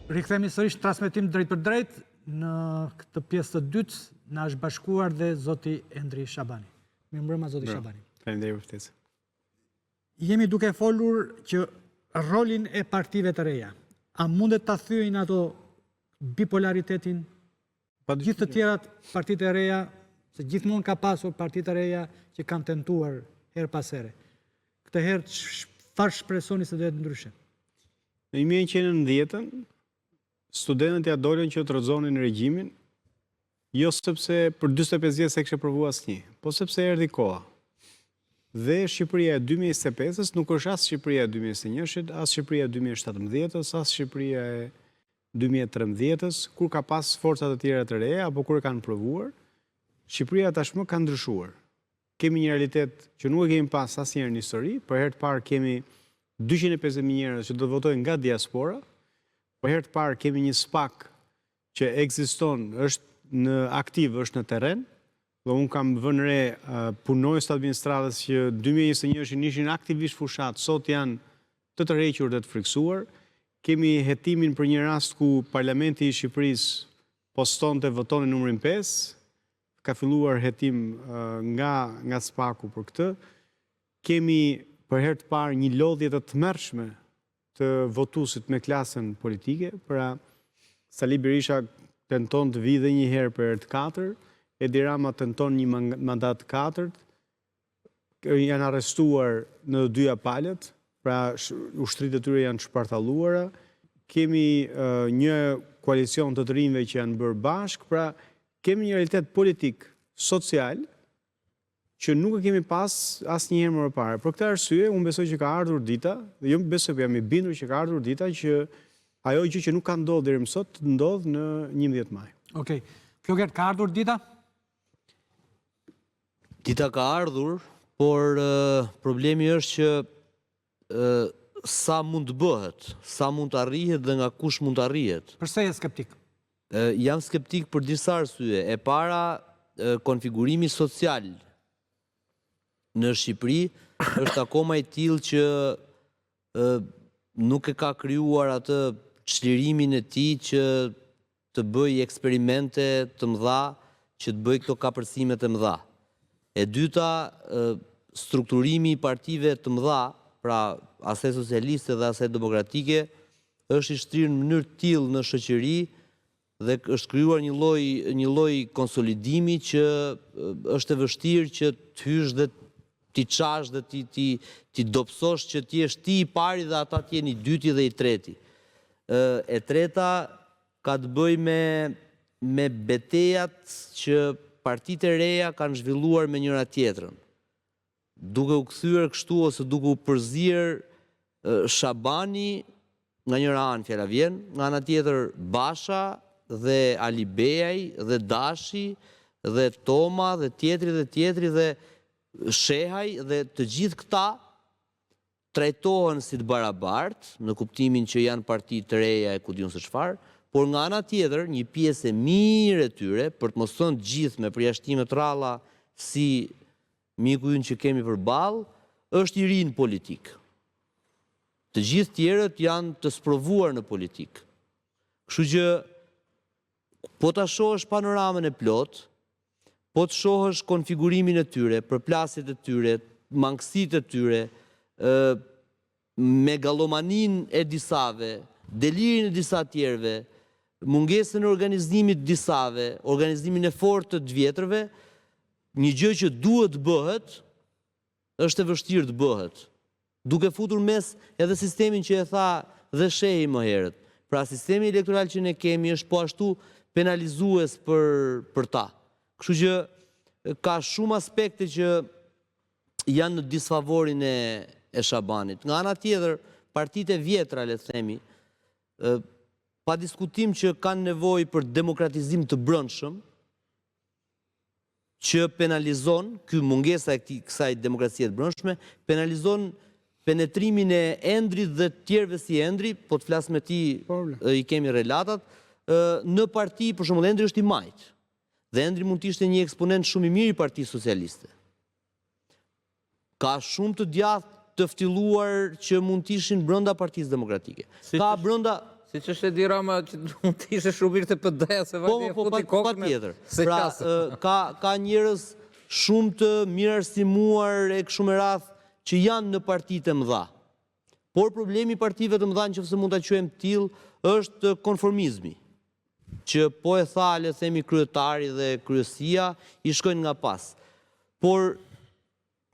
Rikthehemi sërish transmetim drejt për drejt në këtë pjesë të dytë, na është bashkuar dhe zoti Endri Shabani. Mirëmbrëma zoti Shabani. Faleminderit për ftesën. Jemi duke folur që rolin e partive të reja. A mundet ta thyejnë ato bipolaritetin? Gjithë të tjerat partitë e reja, se gjithmonë ka pasur partitë e reja që kanë tentuar her pas here. Këtë herë çfarë shpresoni se do të ndryshe? Në 1990-ën, studentët ja dolën që të rrëzonin regjimin, jo sepse për 45 vjet se kishte provuar asnjë, po sepse erdhi koha. Dhe Shqipëria e 2025-ës nuk është as Shqipëria e 2021-shit, as Shqipëria e 2017-ës, as Shqipëria e 2013-ës, kur ka pas forcat të tjera të reja, apo kur e kanë provuar, Shqipëria tashmë ka ndryshuar. Kemi një realitet që nuk e kemi pas asnjëherë në histori, për herë të parë kemi 250.000 njerëz që do të votojnë nga diaspora, për herë të parë kemi një SPAK që ekziston, është në aktiv, është në terren. Dhe unë kam vënë re punonjës të administratës që 2021 ishin aktivisht fushat, sot janë të tërhequr dhe të friksuar. Kemi hetimin për një rast ku Parlamenti i Shqipërisë postonte votonin numrin 5, ka filluar hetim nga SPAK-u për këtë. Kemi për herë të parë një lodhje të tmerrshme të votuesit me klasën politike, pra Sali Berisha tenton të vi dhe një herë për herë të katër, Edi Rama tenton një mandat 4, janë arrestuar në dyja palët, pra ushtrit e tyre janë shpartalluara. Kemi një koalicion të rinjve që janë bërë bashkë, pra kemi një realitet politik, social, që nuk e kemi pas asnjëherë më parë. Për këtë arsye, unë besoj që ka ardhur dita, dhe jo besoj, jam i bindur që ka ardhur dita që ajo gjë që nuk ka ndodhur deri më sot të ndodhë në 11 maj. Okej. Flokert, ka ardhur dita? Dita ka ardhur, por problemi është që sa mund të bëhet, sa mund të arrihet dhe nga kush mund të arrihet. Përse je skeptik? Jam skeptik për disa arsye. E para, konfigurimi social në Shqipëri është akoma i tillë që nuk e ka krijuar atë çlirimin e tij që të bëjë eksperimente të mëdha, që të bëjë këto kapërcime të mëdha. E dyta, strukturimi i partive të mëdha, pra asaj socialiste dhe asaj demokratike, është i shtrirë në mënyrë të tillë në shoqëri dhe është krijuar një lloj konsolidimi që është e vështirë që të hysh dhe ti çash dhe ti dobësosh që ti je ti i pari dhe ata të jenë i dyti dhe i treti. E treta ka të bëjë me betejat që partitë e reja kanë zhvilluar me njëra tjetrën. Duke u kthyer kështu ose duke u përzier Shabani nga njëra anë, fjala vjen, nga ana tjetër Basha dhe Ali Beaj dhe Dashi dhe Toma dhe tjetri dhe Shehaj dhe të gjithë këta trajtohen si të barabartë, në kuptimin që janë parti të reja e ku diun se çfarë, por nga ana tjetër, një pjesë e mirë e tyre, për të mos thënë të gjithë me përjashtime të ralla si miku ynë që kemi përballë, është i ri në politikë. Të gjithë tjerët janë të sprovuar në politikë. Kështu që po ta shohësh panoramën e plot, po të shohësh konfigurimin e tyre, përplasjet e tyre, mangësitë e tyre, megalomanin e disave, delirin e disa tjerëve, mungesën e organizimit disave, organizimin e fortë të vjetrëve, një gjë që duhet bëhet, është e vështirë të bëhet. Duke futur mes edhe sistemin që e tha dhe Shehi më herët. Pra sistemi elektoral që ne kemi është po ashtu penalizues për ta. Kështu që ka shumë aspekte që janë në disfavorin e Shabanit. Nga ana tjetër, partitë e vjetra, le të themi, pa diskutim që kanë nevojë për demokratizim të brendshëm, që penalizon, ky mungesa e kësaj demokracie të brendshme, penalizon penetrimin e Endrit dhe tjerëve si Endri, po të flas me ti i kemi relatat, në parti, për shembull Endri është i majt. Dhe Endri mund të ishte një eksponent shumë i mirë i Partisë Socialiste. Ka shumë të djathtë të ftylluar që mund të ishin brenda Partisë Demokratike. Ka brenda Si që është Edi Rama që mund të ishe shumir të PD-ja se vajtë e futi kokën patjetër. se Pra, qasë. ka njerëz shumë të mirë arsimuar e kështu me radh që janë në partitë e mëdha. Por problemi i partive të mëdha, nëse mund ta quajmë tillë, është konformizmi. Që po e tha, le themi, kryetari dhe kryesia i shkojnë nga pas. Por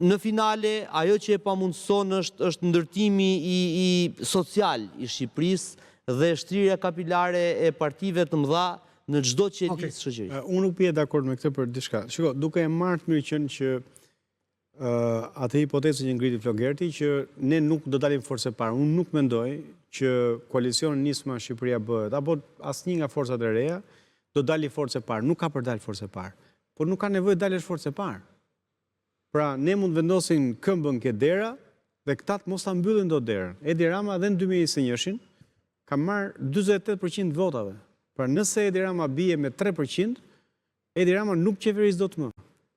në finale, ajo që e pamundson është ndërtimi i social i Shqipërisë dhe shtrirja kapilare e partive të mëdha në çdo qelisë shoqërisë. Unë nuk pije dakord me këtë për diçka. Shiko, duke e marrë të mirë qenë që atë hipotezë që ngriti Flogerti që ne nuk do dalim forcë e parë. Unë nuk mendoj që koalicioni Nisma Shqipëria bëhet apo asnjë nga forcat e reja do dali forcë e parë. Nuk ka për dalë forcë e parë. Por nuk ka nevojë dalësh forcë e parë. Pra, ne mund vendosin këmbën ke dera dhe këtat mos ta mbyllin dot derën. Edi Rama dhe në 2021 ka marrë 48% votave. Pra, nëse Edi Rama bie me 3%, Edi Rama nuk qeveris dot më.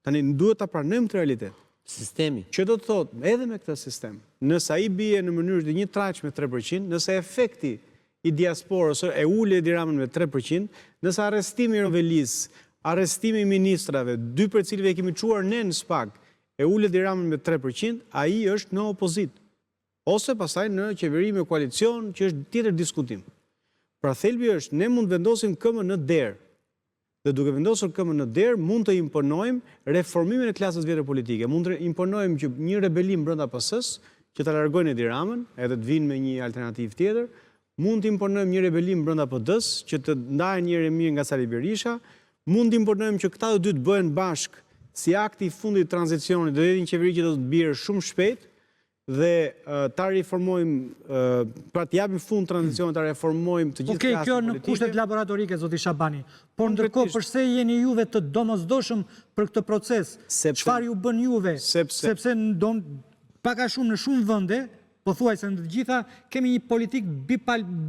Tani duhet ta pranojmë këtë realitet. Sistemi. Që do të thotë, edhe me këtë sistem, nëse ai bie në mënyrë të një traqë me 3%, nëse efekti i diasporës e ule Edi Ramën me 3%, nëse arrestimi i Rovelis, arrestimi i ministrave, dy për cilëve e kemi quar ne në SPAK, e ule Edi Ramën me 3%, ai është në opozit. Ose pasaj në qeveri me koalicion, që është tjetër diskutim. Pra thelbi është, ne mund vendosim këmbën në derë. Dhe duke vendosur këmbën në derë, mund të imponojmë reformimin e klasës vjetër politike. Mund të imponojmë që një rebelim brenda PS-s, që të largojnë Edi Ramën, edhe të vinë me një alternativë tjetër. Mund të imponojmë një rebelim brenda PD-s, që të ndajnë një Remir nga Sali Berisha. Mund të imponojmë që këta dy të bëhen bashkë si akti i fundit të tranzicionit, do të jetë një qeveri që do të bjerë shumë shpejt dhe ta reformojmë, pra të japim fund tranzicionit, ta reformojmë të gjithë klasën politike. Kjo në kushtet laboratorike, zoti Shabani. Por ndërkohë, përse jeni juve të domosdoshëm për këtë proces? Çfarë ju bën juve? Sepse pak a shumë në shumë vende, pothuajse në të gjitha, kemi një politikë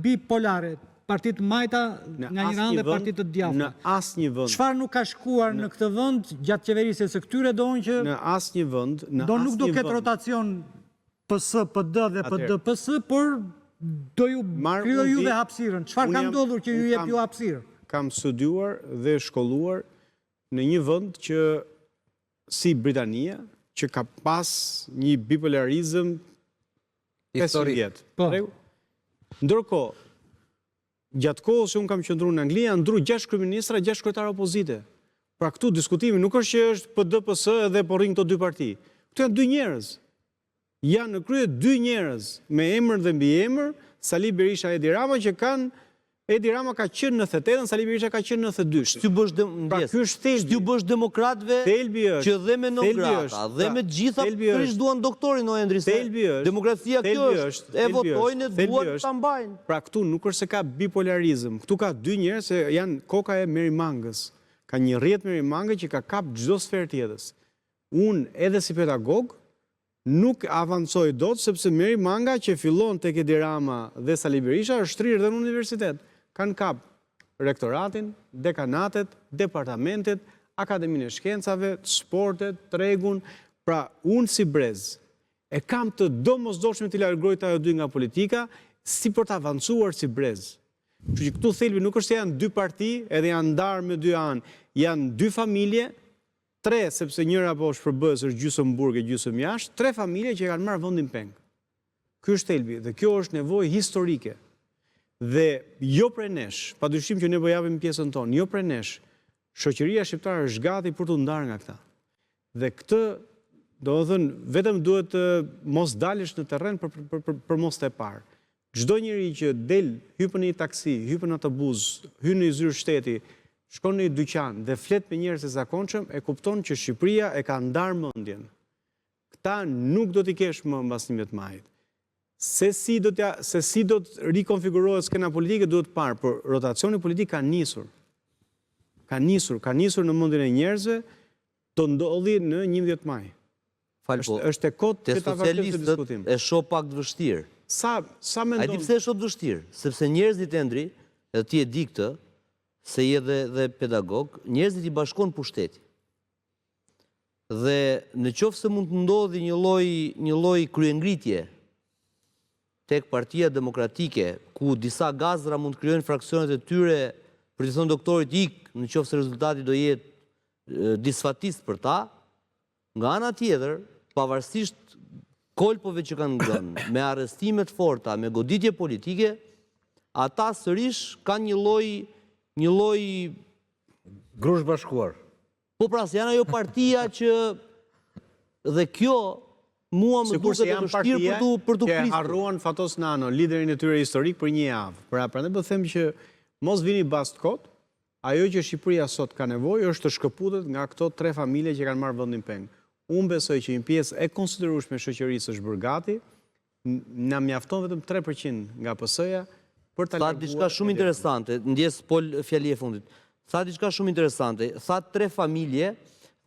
bipolare. Partitë majta nga një anë dhe partitë të djathta. Në asnjë vend. Çfarë nuk ka shkuar në këtë vend gjatë qeverisjes së këtyre donë që në asnjë vend, nuk do ketë rotacion PS, PD dhe PD-PS, por do ju krijoj juve hapësirën. Çfarë ka ndodhur që ju jep ju hapësirë? Kam studiuar dhe shkolluar në një vend që si Britania, që ka pas një bipolarizëm historik. Ndërkohë, gjatë kohës që unë kam qëndruar në Angli, janë ndru 6 kryeministra, 6 kryetarë opozite. Pra këtu diskutimi nuk është që është PD-PS dhe po rrin këto dy parti. Këtu janë dy njerëz. Janë në krye dy njerëz me emër dhe mbi emër, Sali Berisha e Edi Rama, që kanë Edi Rama ka qenë në 98, Sali Berisha ka qenë në 92. Shty bësh demokratëve që dhe me non-grata, dhe me gjitha përsh duan doktorin o Endri, se demokracia kjo është, e votojnë e duan të mbajnë. Pra këtu nuk është se ka bipolarizëm, këtu ka dy njerëz që janë koka e Meri Mangës. Ka një rrjet Meri Mangë që ka kap çdo sferë të jetës. Unë edhe si pedagog nuk avancoj dot, sepse Meri Manga që fillon tek Edi Rama dhe Sali Berisha është shtrier dhe në universitet. Kanë kap rektoratin, dekanatet, departamentet, akademinë e shkencave, sportet, tregun. Pra, unë si brez e kam të domosdoshme të largoj të ajo dy nga politika, si për të avancuar si brez. Që këtu thelbi nuk është se janë dy parti, edhe janë ndarë me dy anë, janë dy familje, 3, sepse njëra po shpërbëhes është gjysmë burg e gjysmë jashtë, 3 familje që kanë marrë vendin peng. Ky është thelbi dhe kjo është nevojë historike. Dhe jo prej nesh, padyshim që ne po japim pjesën tonë, jo prej nesh, shoqëria shqiptare është gati për të ndarë nga këta. Dhe këtë, do të thënë, vetëm duhet të mos dalësh në terren për mos të parë. Çdo njeri që del, hypën në një taksi, hypën në autobus, hyn në zyrë shteti, shkon në një dyqan dhe flet me njerëz të zakonshëm, e kupton që Shqipëria e ka ndarë mendjen. Këta nuk do t'i kesh më mbas 11 majit. Se si do të rikonfigurohet skena politike duhet parë, por rotacioni politik ka nisur. Ka nisur në mendjen e njerëzve të ndodhi në 11 maj. Është e kotë që ta vazhdojmë të diskutim. E shoh pak të vështirë. Sa mendon? A di pse e shoh të vështirë? Sepse njerëzit Endri, edhe ti e di këtë, se je dhe pedagog, njerëzit i bashkon pushteti. Dhe në qoftë se mund të ndodhi një lloj kryengritje tek Partia Demokratike, ku disa gazra mund të krijojnë fraksionet e tyre për të thënë doktorit në qoftë se rezultati do jetë disfatist për ta, nga ana tjetër, pavarësisht kolpove që kanë ngrënë, me arrestimet forta, me goditje politike, ata sërish kanë një lloj Grush bashkuar. po pra, se janë ajo partia që dhe kjo mua më duket e vështirë për tu që kristur. harruan Fatos Nano, liderin e tyre historik për një javë. Pra, prandaj po them që mos vini bast kot, ajo që Shqipëria sot ka nevojë është të shkëputet nga këto 3 familje që kanë marrë vendin peng. Unë besoj që një pjesë e konsiderueshme e shoqërisë është bërë gati, na mjafton vetëm 3% nga PS-ja për ta Tha larguar. diçka shumë interesante, ndjes Pol fjali e fundit. Tha diçka shumë interesante, tha 3 familje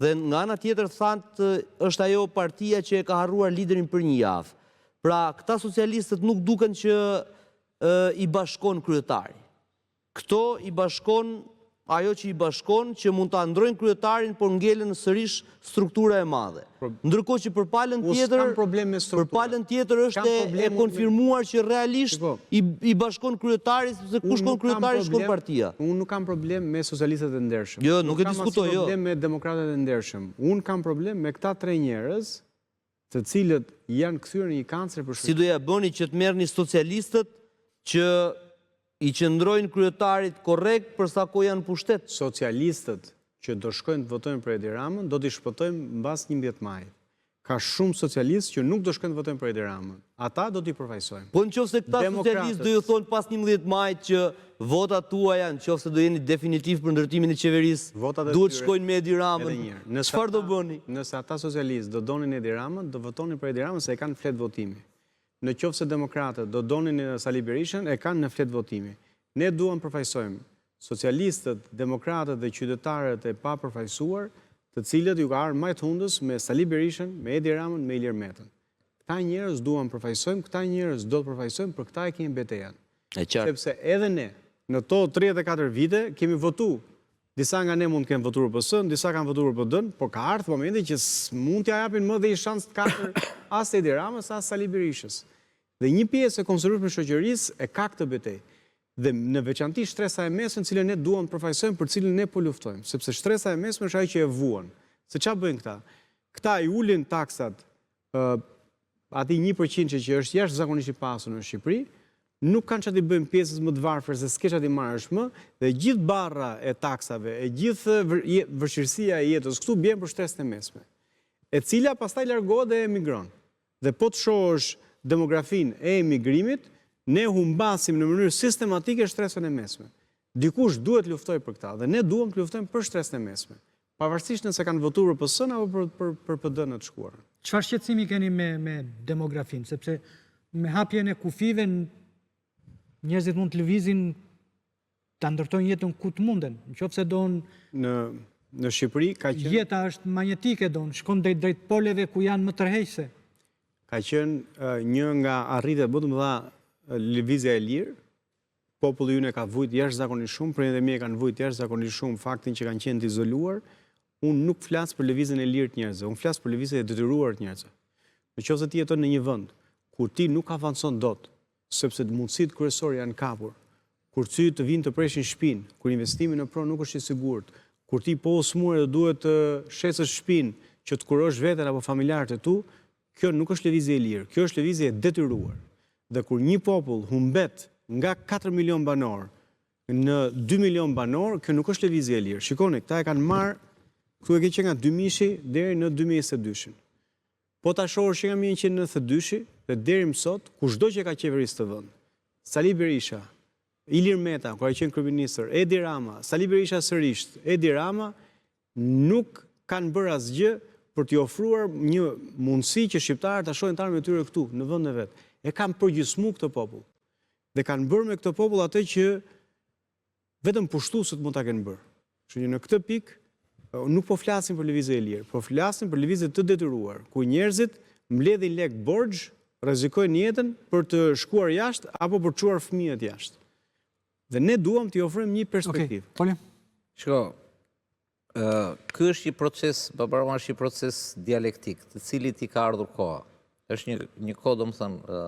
dhe nga ana tjetër thanë është ajo partia që e ka harruar liderin për një javë. Pra, këta socialistët nuk duken që i bashkon kryetari. Këto i bashkon ajo që i bashkon që mund ta ndrojnë kryetarin, por ngelen sërish struktura e madhe. Ndërkohë që për palën tjetër është e konfirmuar që realisht i bashkon kryetari, sepse ku shkon kryetari shkon partia. Unë nuk kam problem me socialistët e ndershëm. Jo, nuk e diskutoj, jo. Nuk kam problem me demokratët e ndershëm. Unë kam problem me këta 3 njerëz, të cilët janë kthyer në një kancer për Si do ja bëni që të merrni socialistët që i qëndrojnë kryetarit korrekt për sa ko janë pushtet? Socialistët që do shkojnë të votojnë për Edi Ramën, do t'i shpëtojmë mbas 11 majit. Ka shumë socialistë që nuk do shkojnë të votojnë për Edi Ramën. Ata do t'i përfaqësojmë. Po nëse këta socialistë do ju thonë pas 11 majit që votat tuaja, nëse do jeni definitiv për ndërtimin e qeverisë, duhet shkojnë me Edi Ramën. Çfarë do bëni? Nëse ata socialistë do donin Edi Ramën, do votonin për Edi Ramën se e kanë flet votimi. Në qoftë se demokratët do donin Sali Berishën, e kanë në flet votimi. Ne duam përfaqësojmë socialistët, demokratët dhe qytetarët e pa përfaqësuar, të cilët ju ka ardhur më të hundës me Sali Berishën, me Edi Ramën, me Ilir Metën. Këta njerëz duam përfaqësojmë, këta njerëz do të përfaqësojmë, për këta e kemi betejën. Sepse edhe ne në to 34 vite kemi votu. Disa nga ne mund të kenë votuar PS-n, disa kanë votuar PD-n, por ka ardhur momenti që mund t'ja japin më dhe një shans të katër as Edi Ramës, as Sali Berishës. Dhe një pjesë e konsiderueshme e shoqërisë e ka këtë betejë. Dhe në veçanti shtresa e mesme, cilën ne duam të përfaqësojmë, për cilën ne po luftojmë, sepse shtresa e mesme është ajo që e vuan. Se çfarë bëjnë këta? Këta i ulin taksat atij 1% që është jashtëzakonisht i pasur në Shqipëri, nuk kanë çati bëjmë pjesës më të varfër se s'ke çati marrësh më, dhe gjithë barra e taksave, e gjithë vështirësia e jetës këtu bjen për shtresën e mesme, e cila pastaj largohet dhe emigron. Dhe po të shohësh demografinë e emigrimit, ne humbasim në mënyrë sistematike stresën e mesme. Dikush duhet luftoj për këta, dhe ne duam të luftojmë për stresën e mesme, pavarësisht nëse kanë votuar për PS-n apo për PD-n të shkuarën. Çfarë shqetësimi keni me demografinë? Sepse me hapjen e kufive njerëzit mund të lëvizin ta ndërtojnë jetën ku të munden. Nëse don në Shqipëri ka qenë jeta është magnetike, shkon drejt poleve ku janë më tërheqëse. Ka qenë një nga arritjet më të mëdha lëvizja e lirë. Populli ynë ka vujt jashtëzakonisht shumë, prindërit e mi kanë vujt jashtëzakonisht shumë faktin që kanë qenë të izoluar. Unë nuk flas për lëvizjen e lirë të njerëzve, unë flas për lëvizjen e detyruar të njerëzve. Nëse ti jeton në një vend ku ti nuk avancon dot, sepse mundësitë kryesore janë kapur, kur ty të vinë të preshin shtëpinë, kur investimi në pronë nuk është i sigurt, kur ti po smur dhe duhet të shesësh shtëpinë që të kurosh veten apo familjarët e tu, kjo nuk është lëvizje e lirë, kjo është lëvizje e detyruar. Dhe kur një popull humbet nga 4 milion banor në 2 milion banor, kjo nuk është lëvizje e lirë. Shikoni, këta e kanë marrë, këtu e ke që nga 2000 deri në 2022. Po ta shohësh që nga 1992 dhe deri më sot, kushdo që ka qeverisë të vend, Sali Berisha, Ilir Meta, kur ai qenë kryeministër, Edi Rama, Sali Berisha sërish, Edi Rama, nuk kanë bërë asgjë për t'i ofruar një mundësi që shqiptarët ta shohin të armën e tyre këtu, në vendin e vet. E kanë përgjysmu këtë popull. Dhe kanë bërë me këtë popull atë që vetëm pushtuesët mund ta kenë bërë. Kështu që në këtë pikë nuk po flasim për lëvizje e lirë, po flasim për lëvizje të detyruar, ku njerëzit mbledhin lek borxh, rrezikojnë jetën për të shkuar jashtë apo për të çuar fëmijët jashtë. Dhe ne duam t'i ofrojmë një perspektivë. Poli? Shko, ky është një proces, është një proces dialektik, të cilit i ka ardhur koha. Është një kohë, domethënë,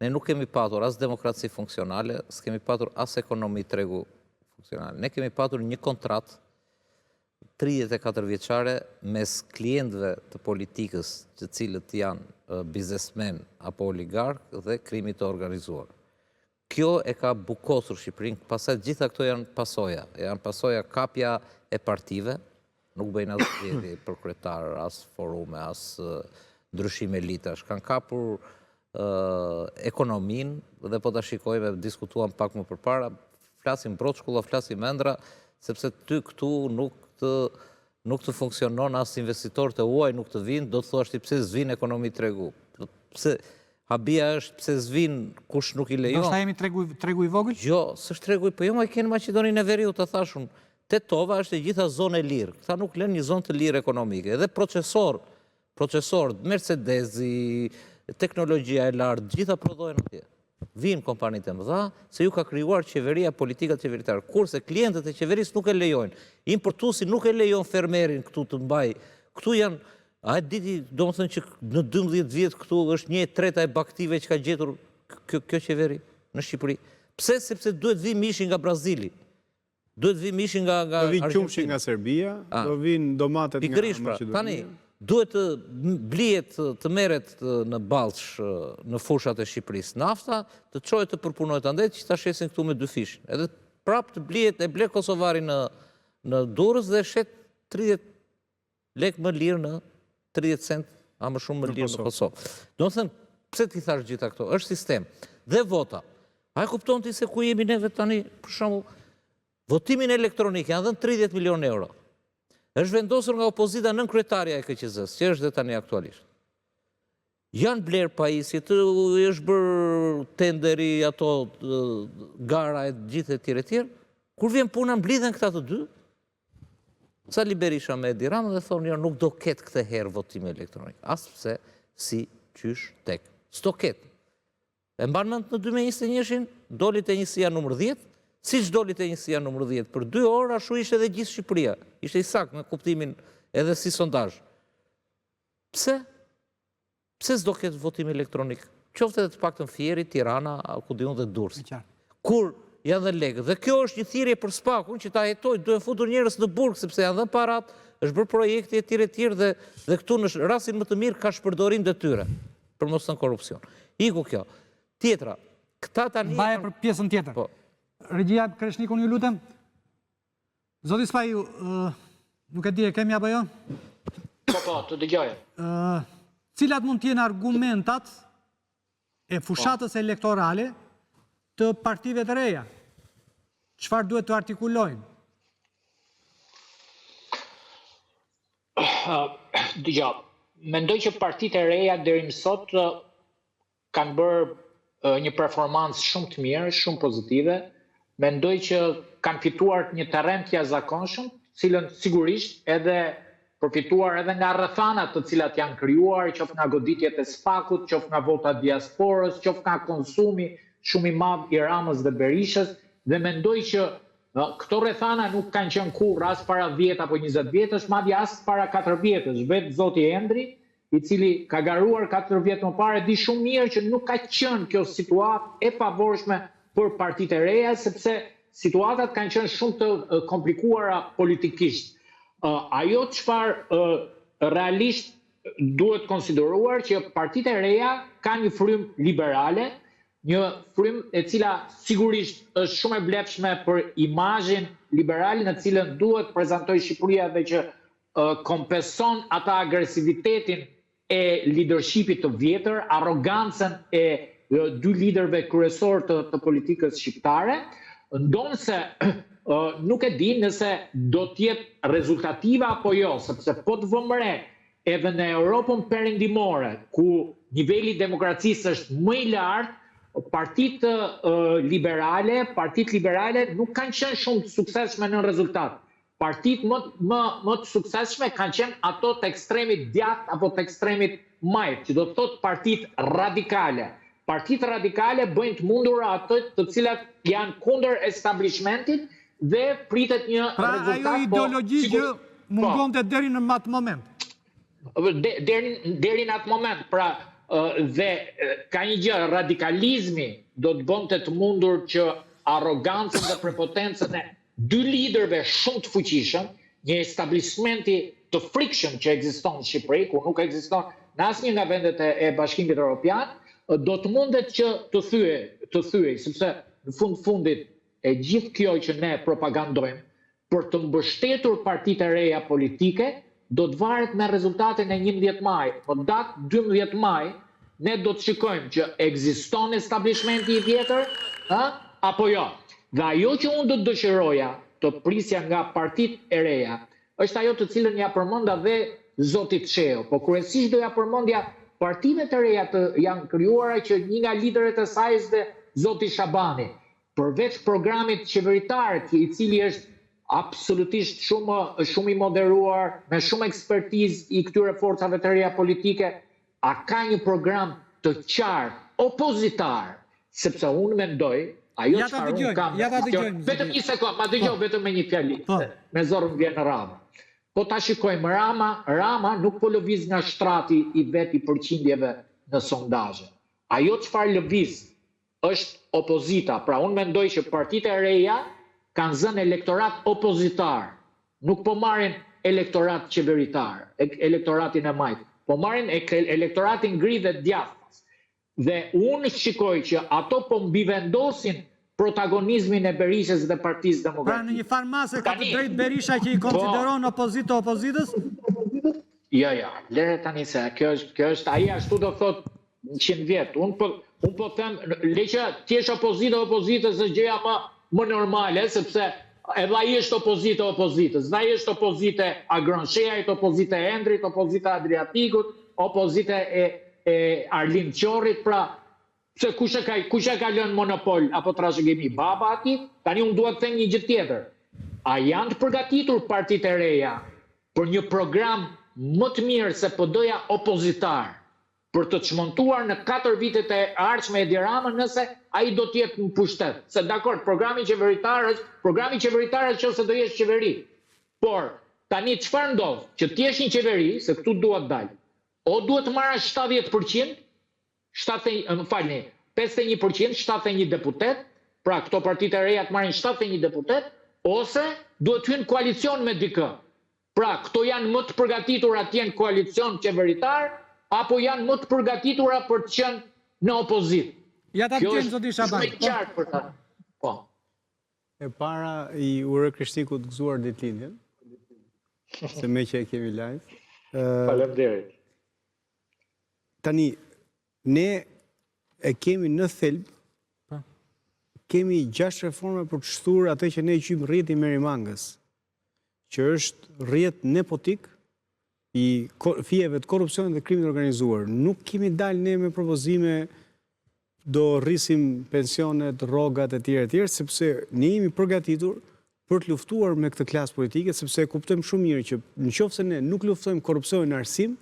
Ne nuk kemi patur as demokraci funksionale, s'kemi patur as ekonomi tregu funksionale. Ne kemi patur një kontratë 34 vjeçare mes klientëve të politikës, të cilët janë biznesmen apo oligark dhe krimit të organizuar. Kjo e ka bukosur Shqipërinë, pastaj gjitha këto janë pasoja kapja e partive, nuk bëjnë as zgjedhje për kryetar, as forume, as ndryshime litash, kanë kapur ekonominë dhe po ta shikojmë, diskutuam pak më përpara, flasim broçkulla, flasim ëndra, sepse ty këtu nuk të funksionon as investitorët e huaj nuk të vinë, do të thuash ti pse s'vin ekonomi tregu. Pse habia është pse s'vin kush nuk i lejon. Do shta jemi tregu i vogël? Jo, s'është tregu, po jo ma i kenë Maqedoninë e Veriut, të thashun. Tetova është e gjitha zonë e lirë. Këta nuk lënë një zonë të lirë ekonomike. Edhe procesor, Mercedesi, teknologjia e lartë, gjitha prodhojnë atje. Vinë kompanit e mëdha, se ju ka krijuar qeveria, politikat qeveritarë. Kurse klientët e qeverisë nuk e lejojnë. Importuesi nuk e lejon fermerin këtu të mbaj. Këtu janë, a e diti, do më thënë që në 12 vjetë këtu është 1/3 e baktive që ka gjetur kjo qeveri në Shqipëri. Pse? Sepse duhet vi mishin nga Brazili. Duhet vi mishin nga do vi qumshi nga Serbia, do vinë domatet nga Maqedonia. Tani, duhet të blihet të merret në Ballç, në fushat e Shqipërisë nafta, të çohet të përpunohet andaj që ta shesin këtu me dy fish. Edhe prap të blihet e ble kosovari në Durrës dhe shet 30 lek më lirë në 30 cent, a më shumë më lirë në Kosovë. Do të thënë, pse ti thash gjitha këto? Është sistem. Dhe vota. A e kupton ti se ku jemi neve tani, për shembull, votimin elektronik janë dhënë 30 milion euro. Është vendosur nga opozita nën kryetarja e KQZ-s, që është dhe tani aktualisht. Janë bler pajisje, është bërë tenderi, ato gara e gjithë e tjere. Kur vjen puna mblidhen këta të dy, Sali Berisha me Edi Rama dhe thonë, jo, nuk do ketë këtë herë votime elektronik. Asë pse si qysh tek. S'do ketë. E mban mend në 2021-shin, doli te njësia numër 10, siç doli te njësia numër 10 për 2 orë, ashtu ishte edhe gjithë Shqipëria. Ishte i saktë në kuptimin edhe si sondazh. Pse? Pse s'do ketë votim elektronik? Qoftë edhe të paktën Fieri, Tirana, ku diun dhe Durrësi. Kur janë dhe legë. Dhe kjo është një thirrje për Spakun që ta hetojë, duhen futur njerëz në burg sepse janë dhënë parat, është bërë projekte e tjera dhe këtu në rastin më të mirë ka shpërdorim detyre për mos në korrupsion. Iku kjo. Tjetra, këta tani Mbaje për pjesën tjetër. Po. Regjia Kreshnikun, ju lutem. Zoti Spaju, nuk e di e kemi apo jo? Po, të dëgjoj. Cilat mund të jenë argumentat e fushatës elektorale të partive të reja? Çfarë duhet të artikulojnë? Dëgjoj, mendoj që partitë e reja deri më sot kanë bërë një performancë shumë të mirë, shumë pozitive. Mendoj që kanë fituar një terren të jashtëzakonshëm, cilën sigurisht edhe përfituar edhe nga rrethanat të cilat janë krijuar, qoftë nga goditjet e Spakut, qoftë nga vota diasporës, qoftë nga konsumi shumë i madh i Ramës dhe Berishës, dhe mendoj që këto rrethana nuk kanë qenë kurrë as para 10 apo 20 vjetësh, madje as para 4 vjetësh. Vetë zoti Endri, i cili ka garuar 4 vjet më parë, di shumë mirë që nuk ka qenë kjo situatë e pavorshme për partitë e reja, sepse situatat kanë qenë shumë të komplikuara politikisht. Ajo çfarë realisht duhet konsideruar që partitë e reja kanë një frymë liberale, një frymë e cila sigurisht është shumë e vlefshme për imazhin liberal në cilën duhet prezantoj Shqipëria dhe që kompenson ata agresivitetin e leadershipit të vjetër, arrogancën e dy liderëve kryesor të politikës shqiptare, ndonse nuk e di nëse do të jetë rezultative apo jo, sepse po të vëmë re edhe në Europën perëndimore, ku niveli i demokracisë është më i lartë, partitë liberale nuk kanë qenë shumë të suksesshme në rezultat. Partitë më të suksesshme kanë qenë ato të ekstremit djathtë apo të ekstremit majt, që do të thotë partitë radikale. Partitë radikale bëjnë të mundur ato të cilat janë kundër establishmentit dhe pritet një rezultat. Pra ajo ideologji që mungonte deri në atë moment. Deri në atë moment, pra dhe ka një gjë, radikalizmi do të bënte të mundur që arrogancën dhe prepotencën e dy liderëve shumë të fuqishëm, një establishmenti të frikshëm që ekziston në Shqipëri, ku nuk ekziston në asnjë nga vendet e Bashkimit Evropian, do të mundet që të thyej, sepse në fundit e gjithë kjo që ne propagandojmë për të mbështetur partitë e reja politike, do të varet me rezultatin e 11 maj. Në datë 12 maj, ne do të shikojmë që ekziston establishmenti i vjetër, apo jo. Dhe ajo që unë do të dëshiroja të prisja nga partitë e reja, është ajo të cilën ja përmenda dhe Zoti Çeo, po kryesisht do ja përmendja partive të reja të janë krijuara që një nga liderët e saj është Zoti Shabani. Përveç programit qeveritar, i cili është absolutisht shumë i moderuar, me shumë ekspertizë i këtyre forcave të reja politike, a ka një program të qartë opozitar, sepse unë mendoj, ajo çfarë unë kam. Vetëm një sekond, ma dëgjoj vetëm me një fjali, me zorën vjen Rama. Po ta shikojmë, Rama nuk po lëviz nga shtrati i vet i përqindjeve në sondazhe. Ajo çfarë lëviz është opozita. Pra unë mendoj që partitë e reja kanë zënë elektorat opozitar. Nuk po marrin elektorat qeveritar, elektoratin e majtë. Po marrin elektoratin gri dhe djathtas. Dhe unë shikoj që ato po mbivendosin protagonizmin e Berishës dhe Partisë Demokratike. Pra në një farmase ka të drejt Berisha që i konsideron opozitë opozitës? Jo, lere tani se, kjo është, ai ashtu do thot 100 vjetë. Unë po them, leqë t'jesh opozitës është gjëja më normale, sepse edhe ai është opozitës. Dhe ai është opozitë Agronshejait, opozitë Endrit, opozitë Adriatikut, opozitë e Arlind Qorrit, pra se kush e ka lënë monopol apo trashëgimi? Baba ati? Tani unë duhet të them një gjë tjetër. A janë të përgatitur partitë e reja për një program më të mirë se PD-ja opozitar për të çmontuar në 4 vitet e ardhshme Edi Ramën nëse ai do të jetë në pushtet? Se dakord, programi qeveritar është që se do jesh qeveri. Por tani çfarë ndodh? Që ti jesh një qeveri, se këtu duhet dalë. O duhet të marrësh 70%, 51%, 71 deputet, pra këto partitë e reja të marrin 71 deputet, ose duhet të hynë koalicion me dikë. Pra këto janë më të përgatitura të jenë koalicion qeveritar, apo janë më të përgatitura për të qenë në opozitë. Ja ta dëgjojmë zoti Shaban. Kjo është shumë e qartë për ta. Po. E para i uroj Krishtikut gëzuar ditëlindjen, se me që e kemi live. Faleminderit. Tani, ne e kemi në thelb, kemi 6 reforma për të shtur atë që ne qymë rrjeti Merimangës, që është rrjet nepotik i fijeve të korupcionit dhe krimit organizuar. Nuk kemi dalë ne me propozime do rrisim pensionet, rrogat e tjera, sepse ne jemi përgatitur për të luftuar me këtë klasë politike, sepse kuptojmë shumë mirë që nëse ne nuk luftojmë korrupsionin në arsim,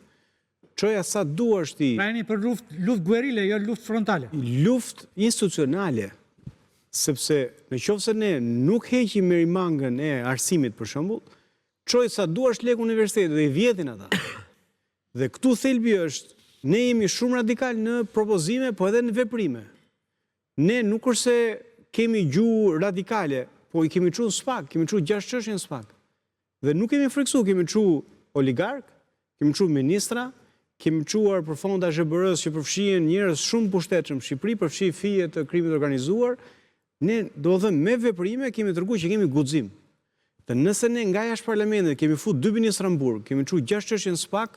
çoja sa duash ti. Pra jeni për luftë guerile, jo luftë frontale. Luftë institucionale, sepse nëse ne nuk heqim Merimangën e arsimit për shembull, çoj sa duash lek universitetit dhe i vjedhin ata. Dhe këtu thelbi është, ne jemi shumë radikal në propozime, po edhe në veprime. Ne nuk është se kemi gjuhë radikale, po i kemi çuar spak, kemi çuar 6 çështje në spak. Dhe nuk kemi friksu, kemi çuar oligark, kemi çuar ministra, kemi çuar për fonda ZBR-s që përfshihen njerëz shumë pushtetshëm në Shqipëri, përfshi fije të krimit organizuar. Ne, do të thënë, me veprime kemi treguar që kemi guxim. Dhe nëse ne nga jashtë parlamentit kemi fut 2 ministra në burg, kemi çuar 6 çështje në spak,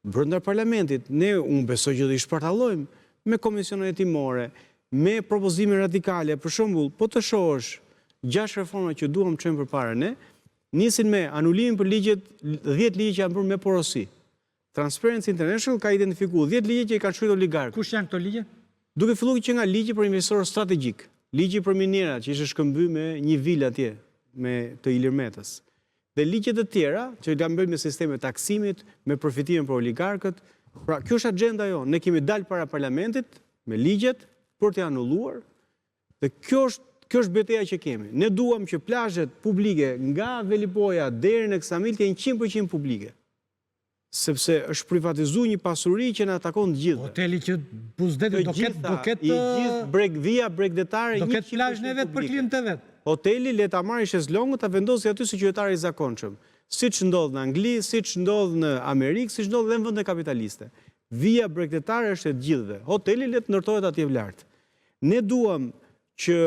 brenda parlamentit, ne unë besoj që do i shpartallojmë me komisionet hetimore, me propozime radikale, për shembull, po të shohësh 6 reforma që duam të çojmë përpara ne, nisin me anulimin për 10 ligje që janë bërë me porosi. Transparency International ka identifikuar 10 ligje që i kanë shkruar oligarkët. Kush janë këto ligje? Duke filluar që nga ligji për investor strategjik, ligji për minerat që ishte shkëmbyer me një vilë atje, me të Ilir Metës. Dhe ligjet të tjera që kanë bërë me sisteme taksimit, me përfitimin për oligarkët. Pra, kjo është agenda jo. Ne kemi dalë para parlamentit me ligjet për të anulluar. Dhe kjo është betejë që kemi. Ne duam që plazhet publike nga Velipoja deri në Ksamil të jenë 100% publike. sepse është privatizuar një pasuri që na takon të gjithë. Hoteli që Buzdetit do ketë I gjithë via bregdetare do ketë plazhin e vet për klientët e vet. Hoteli le ta marrë shezlongët, ta vendosi aty si qytetar i zakonshëm. Siç ndodh në Angli, siç ndodh në Amerikë, siç ndodh edhe në vende kapitaliste. Via bregdetare është e gjithëve. Hoteli le të ndërtohet atje lart. Ne duam që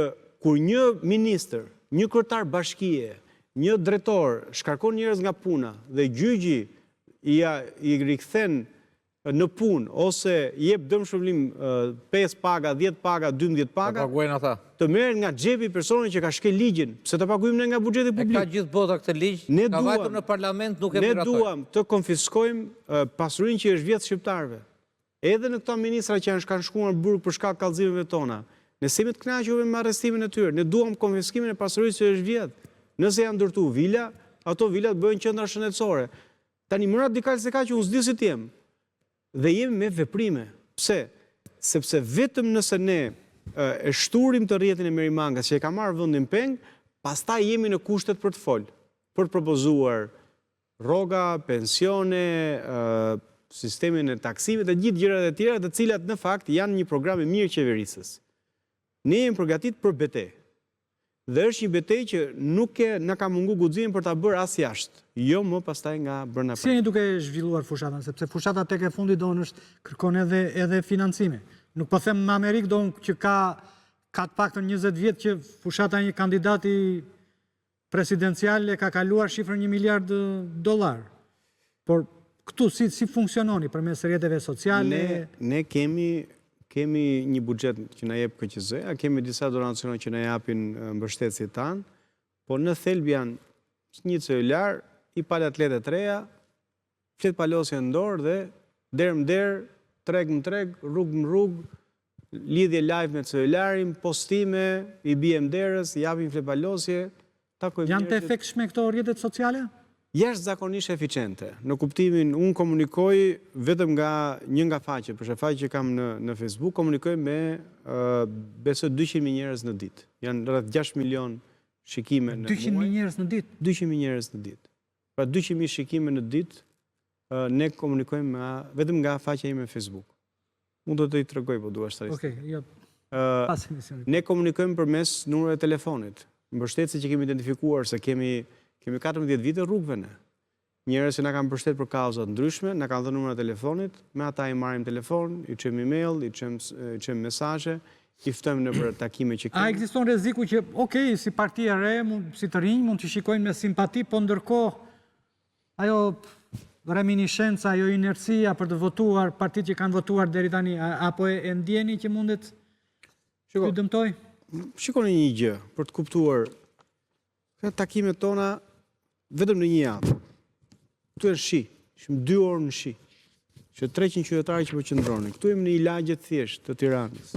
kur një ministër, një kryetar bashkie, një drejtor shkarkon njerëz nga puna dhe gjyqi i rikthen në punë ose jep dëmshpërblim 5 paga, 10 paga, 12 paga, paguajnë ata. të merret nga xhepi i personit që ka shkel ligjin, pse të paguajmë ne nga buxheti E ka publik. gjithë bota këtë ligj, ka vajtur në parlament, nuk e Ne miratoj. duam të konfiskojmë pasurinë që është vjetë shqiptarëve. Edhe në këto ministra që kanë shkuar në burg për shkak kallëzimeve tona. Ne semi të kënaqur me arrestimin e tyre. Ne duam konfiskimin e pasurisë që është vjetë. Nëse janë ndërtu vila, ato vilat bëhen qendra shëndetësore. Tani më radikal se ka që unë s'di si t'jem. Dhe jemi me veprime. Pse? Sepse vetëm nëse ne e shturim të rrjetin e Merimangas që e ka marrë vendin peng, pastaj jemi në kushtet për të folë, për të propozuar rroga, pensione, sistemin e taksimit dhe gjithë gjërat e tjera, të cilat në fakt janë një program i mirë qeverisës. Ne jemi përgatitur për betejë. Dhe është një betejë që nuk na ka mungu guximin për ta bërë as jashtë, jo më pastaj nga brenda. Si jeni duke zhvilluar fushatën, sepse fushata tek e fundit do është kërkon edhe financime. Nuk po them në Amerikë do që ka të paktën 20 vjet që fushata një kandidati presidencial e ka kaluar shifrën $1 miliard. Por këtu si funksiononi përmes rrjeteve sociale? Ne kemi një buxhet që na jep KQZ-ja, kemi disa donacione që na japin mbështetësit tanë, po në thelb janë një celular, i pal atletet reja, flet palosje në dorë dhe derë më derë, treg më treg, rrugë më rrugë, lidhje live me celularin, postime, i bie më derës, japin flet palosje, takojmë janë të efektshme këto rrjetet sociale? Jashtëzakonisht eficiente. Në kuptimin, unë komunikoj vetëm një nga faqe, përse faqe që kam në Facebook, komunikoj me beso 200.000 njerëz në ditë. Janë rreth 6 milion shikime në muaj. 200.000 njerëz në ditë? 200.000 njerëz në ditë. Pra 200.000 shikime në ditë, ne komunikojmë vetëm nga faqja ime në Facebook. Unë do të i tregoj, po dua statistikë. Okej, jo. Pas emisionit. Ne komunikojmë përmes numrit të telefonit. Mbështetësi që kemi identifikuar se kemi 14 vite rrugëve ne. Njerëz që na kanë mbështetur për kauza të ndryshme, na kanë dhënë numrat e telefonit, me ata i marrim telefon, i çojmë email, i çojmë mesazhe, i ftojmë në për takime që kemi. A ekziston rreziku që, okej, si parti e re, si të rinj, mund të shikojnë me simpati, po ndërkohë ajo reminiscenca, ajo inercia për të votuar partit që kanë votuar deri tani, apo e ndjeni që mundet të dëmtoj? Shikoni një gjë, për të kuptuar, takimet tona vetëm në një javë. Këtu e shi, ishim 2 orë në shi, që 300 qytetarë që përqendronin. Këtu jemi në një lagje të thjeshtë të Tiranës.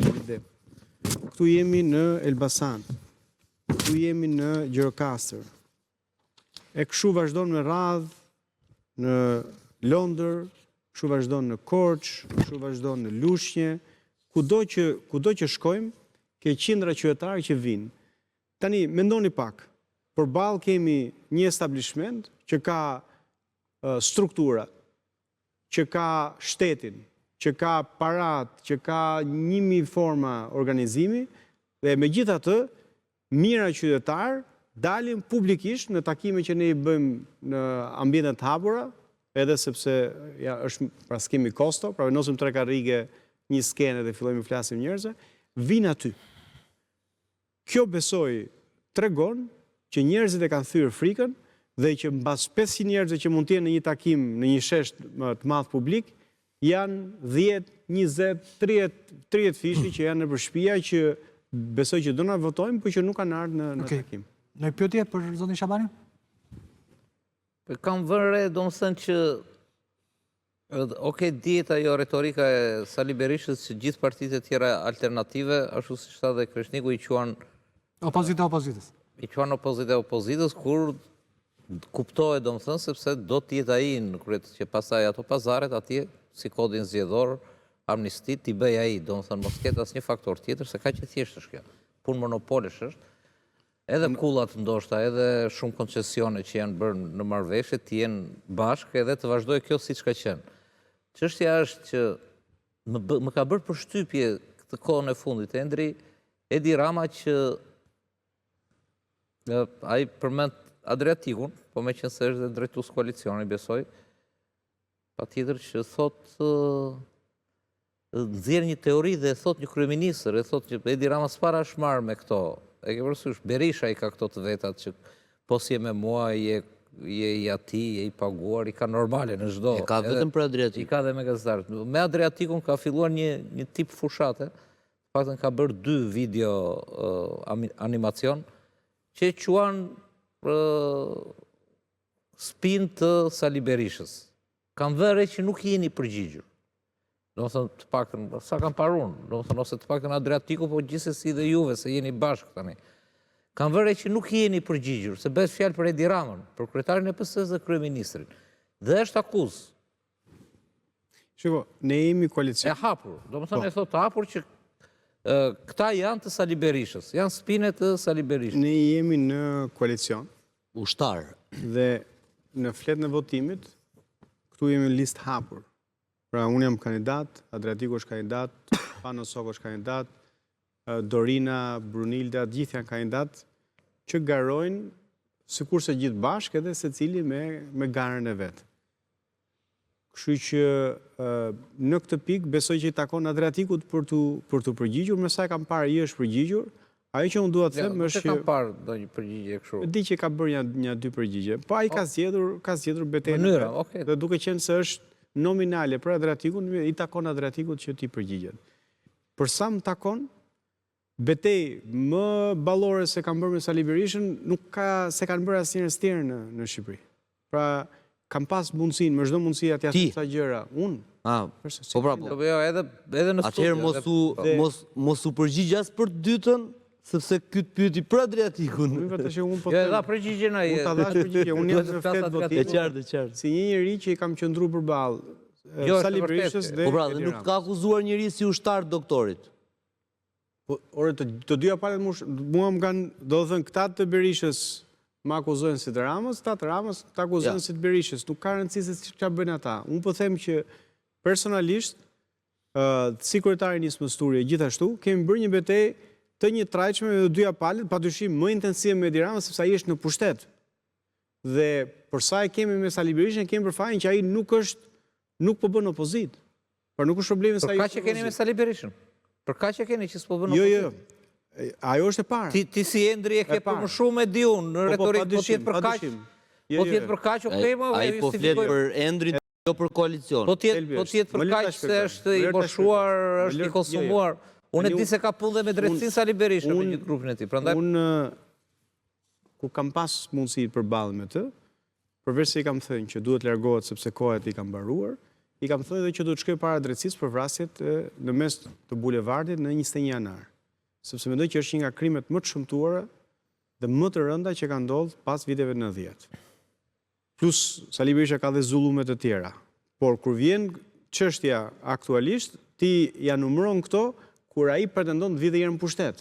Këtu jemi në Elbasan. Këtu jemi në Gjirokastër. E kështu vazhdon me radhë në Londër, kështu vazhdon në Korçë, kështu vazhdon në Lushnjë, kudo që shkojmë, ke qindra qytetarë që vinë. Tani, mendoni pak, përballë kemi një establishment që ka struktura, që ka shtetin, që ka parat, që ka 1000 forma organizimi, dhe me gjitha të, mira qytetarë dalin publikisht në takime që ne i bëjmë në ambientet të hapura, edhe sepse pra s'kemi kosto, pra vendosim 3 karrige, një skene dhe fillojmë flasim njerëzve, vinë aty. Kjo besoj tregon që njerëzit e kanë thyrë frikën dhe që mbas 500 njerëzve që mund të jenë në një takim, në një shesh të madh publik, janë 10, 20, 30 fishi që janë nëpër shtëpia që besoj që do na votojnë, por që nuk kanë ardhur në takim. Në pyetje për zotin Shabanin? Kam vënë re, domethënë që dihet ajo retorika e Sali Berishës që gjithë partitë e tjera alternative, ashtu siç tha dhe Kreshniku, i quan opozitës. I quan opozitë e opozitës, kur kuptohet domethënë sepse do të jetë ai në kryet që pastaj ato pazaret atje si kodin zgjedhor, amnistit t'i bëj ai, domethënë mos ketë asnjë faktor tjetër se kaq e thjeshtë është kjo. Punë monopolesh është. edhe kullat ndoshta, edhe shumë koncesione që janë bërë në marrëveshje të jenë bashkë edhe të vazhdojë kjo siç ka qenë. Çështja është që më ka bërë përshtypje këtë kohën e fundit Edi Rama që ai përmend Adriatikun, po me qenë se është dhe drejtues koalicioni, besoj, patjetër që thotë nxjerr një teori dhe thot një kryeministër, thot që Edi Rama s'para është marrë me këto. E ke parasysh, Berisha i ka këto të vetat që po si me mua, je i ati, je i paguar, i ka normale në çdo. E ka vetëm për Adriatikun. I ka dhe me gazetarët. Me Adriatikun ka filluar një tip fushate, paktën ka bërë 2 video animacion që quan spin të Sali Berishës. Kam vëre që nuk jeni përgjigjur. Do të thënë të paktën, sa kam parë unë, do të thënë ose të paktën Adriatiku, po gjithsesi dhe juve, se jeni bashkë tani. Kam vëre që nuk jeni përgjigjur, se bëhet fjalë për Edi Ramën, për kryetarin e PS-s dhe kryeministrin. Dhe është akuzë. Shiko, ne jemi E koalicion. hapur, do të thënë e thotë hapur që këta janë të Sali Berishës, janë spinet të Sali Berishës. Ne jemi në koalicion Ushtar. dhe në fletën e votimit, këtu jemi në listë hapur. Pra, unë jam kandidat, Adriatiku është kandidat, Pano Soko është kandidat, Dorina, Brunilda, gjithë janë kandidat që garojnë, sikurse gjithë bashkë edhe secili me garën e vet. Kështu që në këtë pikë besoj që i takon Adriatikut për të përgjigjur, me sa e kam parë i është përgjigjur. Ajo që unë dua të them është që kam parë ndonjë përgjigje kështu. di që ka bërë një 2 përgjigje, po ai ka zgjedhur betejën. Mënyra, okay. Dhe duke qenë se është nominale për Adriatikun, i takon Adriatikut që t'i përgjigjet. Për sa më takon, betej më ballore se kanë bërë me Sali Berishën, se kanë bërë asnjëherë tjerë në Shqipëri. Pra, kam pas mundësinë, me çdo mundësi atja sa gjëra. Unë. Po pra, po. Jo, edhe në studio. Atëherë mos u përgjigj as për të dytën, sepse ky të pyeti për Adriatikun. Unë po Jo, dha përgjigjen ai. Unë ta dash përgjigje, unë jam në fletë votim. E qartë. Si një njeri që i kam qëndruar përballë Sali Berishës dhe Po pra, dhe nuk ka akuzuar njëri si ushtar doktorit. Po, ore, të dyja palët mua më kanë, do të thënë, këta të Berishës më akuzojnë si të Ramës, këta të Ramës të akuzojnë si të Berishës. Nuk ka rëndësi se çka bëjnë ata. Unë po them që personalisht, si kryetari Nisë Mështurje, gjithashtu, kemi bërë një betejë të një trajqme me dyja palët, padyshim më intensive me Edi Ramën, sepse ai është në pushtet. Dhe për sa e kemi me Sali Berishën, kemi për fajin që ai nuk po bën opozit. Por nuk është problemi sa ai. Për ka që keni me Sali Berishën? Për ka që keni që s'po bën Jo, opozit? jo. Ajo është e parë. Ti si Endri e ke për më shumë e di unë, në retorikë po tjetë për kaq. Po tjetë për kaq, okej, më Ai po flet për Endrin, jo për koalicion. Po tjetë për kaq se është i moshuar, është i konsumuar. Unë e di se ka punë dhe me drejtësinë Sali Berishën me gjithë grupin e tij. Prandaj unë kur kam pas mundësi të përballem me të, përveç se i kam thënë që duhet largohet sepse koha e tij ka mbaruar, i kam thënë edhe që duhet shkoj para drejtësisë për vrasjet në mes të bulevardit në 21 janar. Sepse mendoj që është një nga krimet më të shëmtuara dhe më të rënda që kanë ndodhur pas viteve 90. Plus Sali Berisha ka dhe zullume të tjera. Por kur vjen çështja aktualisht, ti ja numëron këto kur ai pretendon të vijë herë në pushtet.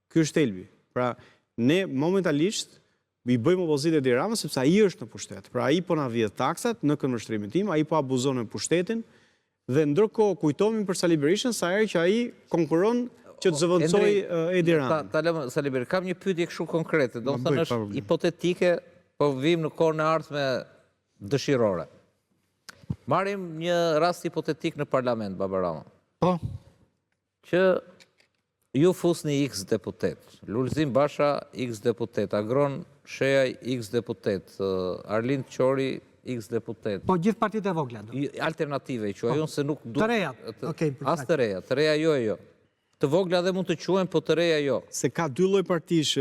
Ky është thelbi. Pra, ne momentalisht i bëjmë opozitë Edi Ramës sepse ai është në pushtet. Pra ai po na vjedh taksat në këndvështrimin tim, ai po abuzon me pushtetin dhe ndërkohë kujtohemi për Sali Berishën sa herë që ai konkuron që të zëvendësoj Edi Ramën. Ta lëmë Sali Berishë, kam një pyetje kështu konkrete, do të thënë është hipotetike, po vim në kohën e ardhme dëshirore. Marrim një rast hipotetik në parlament, Baba Rama. Po. Që ju fusni X deputet, Lulzim Basha X deputet, Agron Shejaj X deputet, Arlind Qori X deputet. Po gjithë partitë e vogla. Alternative i quajun se nuk du... Të reja, okej. As të reja jo. Të vogla dhe mund të quajnë, po të reja jo. Se ka 2 lloj partish,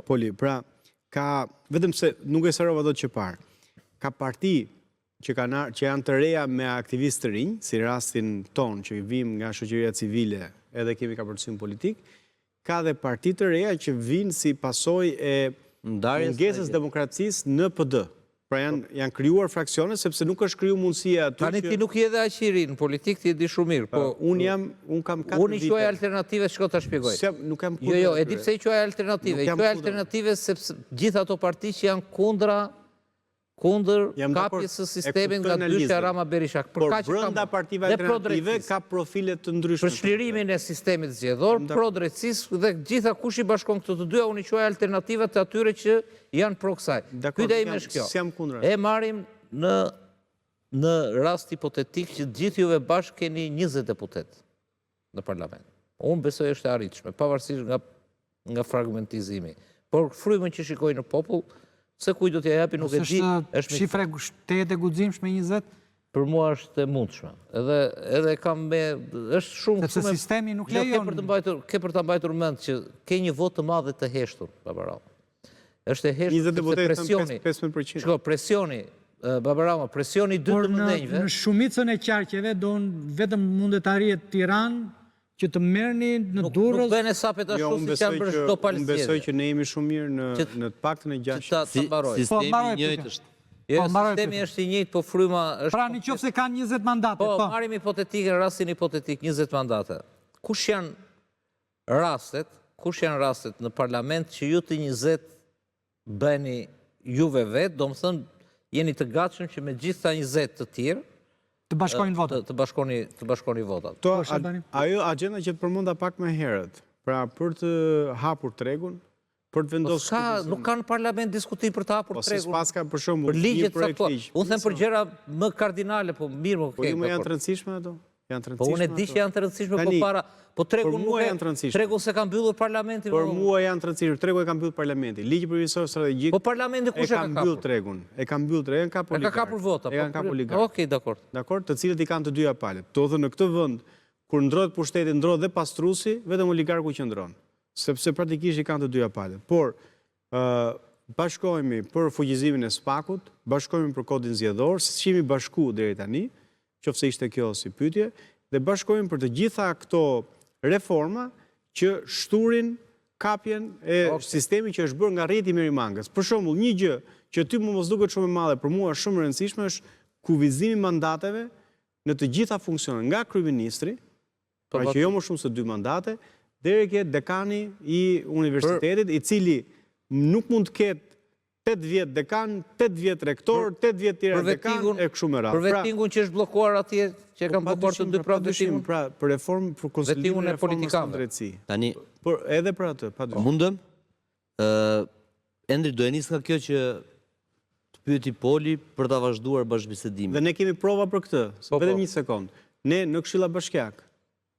Poli, pra ka, vetëm se nuk e serova dot që parë, ka parti që janë të reja me aktivistë të rinj, si rastin ton që vim nga shoqëria civile edhe kemi kapërcim politik, ka dhe parti të reja që vinë si pasojë e mungesës demokracisë në PD. Pra janë krijuar fraksione sepse nuk është kriju mundësia aty Tani ti nuk je edhe aq i ri në politikë, ti e di shumë mirë, po unë kam 4 unë i quaj alternative, shko ta shpjegoj. Nuk kam Jo, e di pse i quaj alternative. I quaj alternative sepse gjithë ato parti që janë kundër kapjes së sistemit nga dyshja Rama Berisha. Por brenda partive alternative ka profile të ndryshme. Për shlirimin e sistemit zgjedhor, pro drejtësisë dhe gjitha kush i bashkon këto të dyja, unë i quaj alternativa të atyre që janë pro kësaj. Pyetja ime është kjo. E marrim në rast hipotetik që gjithë juve bashkë keni 20 deputet në parlament. Unë besoj është e arritshme, pavarësisht nga fragmentizimi. Por frymën që shikoj në popull, se kuj do t'ja japi nuk e di. Është shifre shtetet e guximshme 20? Për mua është e mundshme. Edhe kam me... është shumë... Sepse sistemi nuk lejon... Ke për të mbajtur mend që ke një vot të madhe të heshtur, Babarama. Është e heshtur... 20 deputet thënë 15%. Shko, presioni, Babarama, presioni 12 mëdhenjve... Por në shumicën e qarqeve, vetëm mundet të arrihet Tiranë, që të merrni në Durrës... Nuk bene sapet ashtu si që janë bërë shto palësjedhje. Unë besoj që ne jemi shumë mirë në të paktën e 6. Sistemi i njëjtë është. Sistemi është i njëjtë, po fryma është... Pra në qoftë se kanë 20 mandate. Po, marim hipotetike, rastin hipotetik, 20 mandate. Kush janë rastet në parlament që ju të 20 bëni juve vetë, do më thënë, jeni të gatshëm që me gjithë ta 20 të tjerë, të bashkojnë votat. Të bashkoni votat. Ajo agenda që të përmenda pak më herët, pra për të hapur tregun, për të vendosur... Nuk ka në parlament diskutim për të hapur tregun. Po se paska për shembull një projekt ligj. Unë them për gjëra më kardinale, po mirë më Po ju më janë të rëndësishme ato? Po unë e di që janë të rëndësishme, po para... Po tregun nuk e... Tregun se ka mbyllur parlamentin... Por mua janë të rëndësishme, tregu e ka mbyllur parlamenti. Ligji përgjithësor strategjik... Po parlamenti kush e ka kapur? Tregun. E ka mbyllur tregun, ka poligar. E ka kapur vota. E ka kapur poligar. Okej, dakord. Dakord, të cilët i kanë të dyja palët. Do thë në këtë vend, kur ndrohet pushteti, ndrohet dhe pastruesi, vetëm oligarku qëndron. Sepse praktikisht i kanë të dyja palët. Por bashkohemi për fuqizimin e SPAK-ut, bashkohemi për kodin zgjedhor, si jemi bashku deri tani, qofse ishte kjo si pyetje, dhe bashkohemi për të gjitha këto reforma që shturin kapjen e sistemi që është bërë nga rrjeti Merimangës. Për shembull, një gjë që ty më mos duket shumë e madhe, për mua është shumë e rëndësishme, është kuvizimi mandateve në të gjitha funksionet, nga kryeministri, pra që jo më shumë se 2 mandate, deri ke dekani i universitetit, i cili nuk mund të ketë 8 vjet dekan, 8 vjet rektor, 8 vjet tjera dekan, e kështu me radhë. Për vettingun që është bllokuar atje, që e kanë bllokuar të dy prapë vettingun. Pra, për reformë, për konsolidimin e reformës së drejtësi. Tani, por edhe për atë, padyshim. Mundëm? Endri, do e nis nga kjo që të pyeti Poli për ta vazhduar bashkëbisedimin. Dhe ne kemi prova për këtë. Vetëm një sekond. Ne në Këshilla Bashkiake